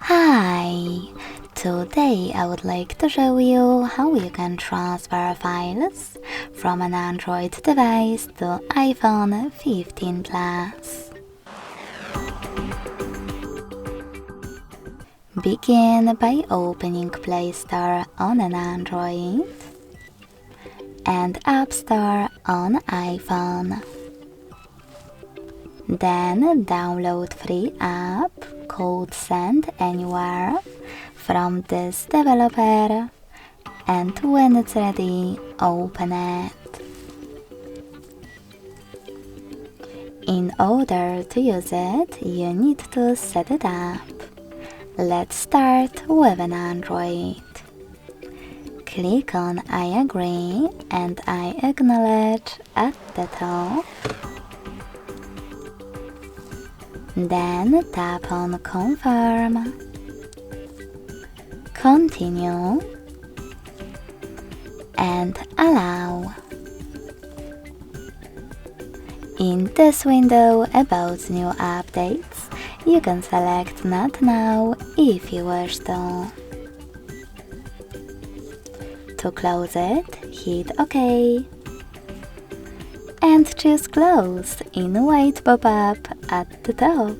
Hi! Today I would like to show you how you can transfer files from an Android device to iPhone 15 Plus. Begin by opening Play Store on an Android and App Store on iPhone. Then download free app called Send Anywhere from this developer, and when it's ready, open it. In order to use it, you need to set it up. Let's start with an Android. Click on I agree and I acknowledge at the top. Then tap on Confirm, Continue, and Allow. In this window about new updates, you can select Not Now if you wish to. To close it, hit OK. And choose Close in white pop-up at the top.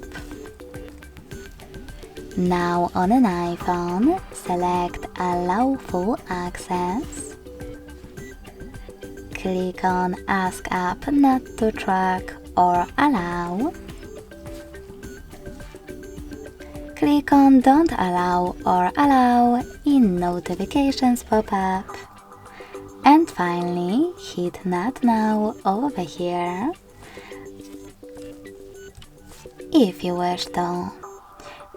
Now on an iPhone, select Allow Full Access. Click on Ask App Not to Track or Allow. Click on Don't Allow or Allow in Notifications pop-up. And finally, hit Not Now over here if you wish to.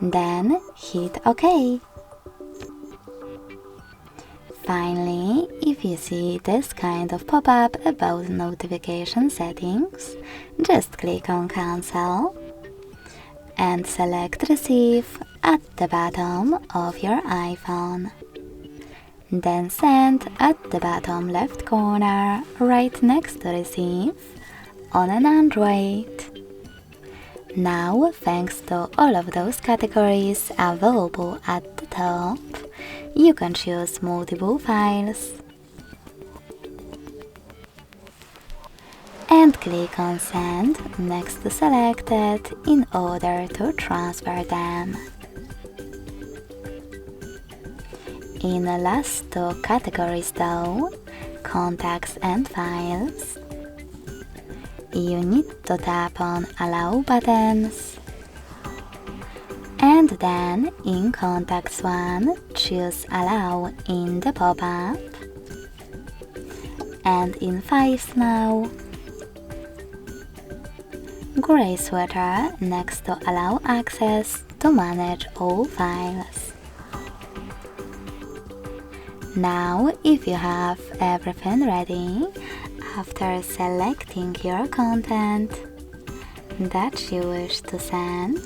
Then hit OK. Finally, if you see this kind of pop-up about notification settings, just click on Cancel and select Receive at the bottom of your iPhone. Then Send at the bottom left corner, right next to Receive, on an Android. Now, thanks to all of those categories available at the top, you can choose multiple files. And click on Send next to Selected in order to transfer them. In the last two categories though, Contacts and Files, you need to tap on Allow buttons. And then in Contacts 1, choose Allow in the pop-up. And in Files now, gray sweater next to Allow access to manage all files. Now, if you have everything ready, after selecting your content that you wish to send,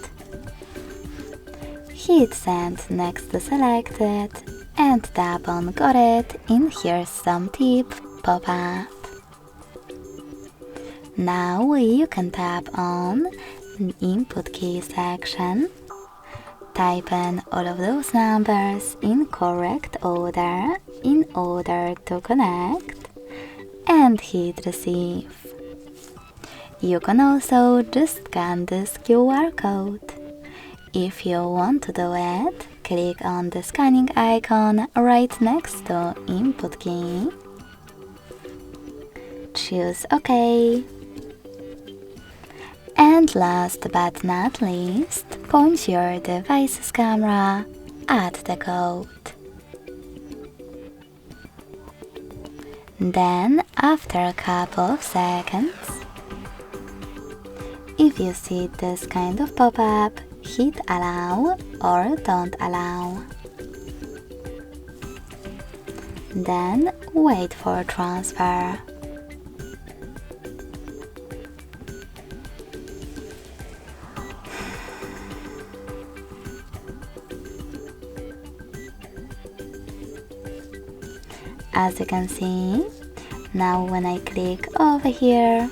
hit Send next to Selected and tap on Got it in Here's Some Tip pop-up. Now you can tap on Input Key section, type in all of those numbers in correct order in order to connect, and hit Receive. You can also just scan this QR code. If you want to do it, click on the scanning icon right next to Input Key. Choose OK. And last but not least, point your device's camera at the code. Then, after a couple of seconds, if you see this kind of pop-up, hit Allow or Don't Allow. Then, wait for transfer. As you can see, now when I click over here,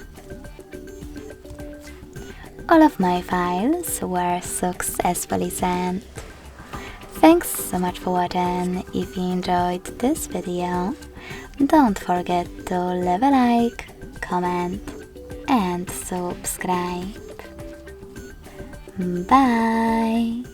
all of my files were successfully sent. Thanks so much for watching. If you enjoyed this video, don't forget to leave a like, comment and subscribe. Bye!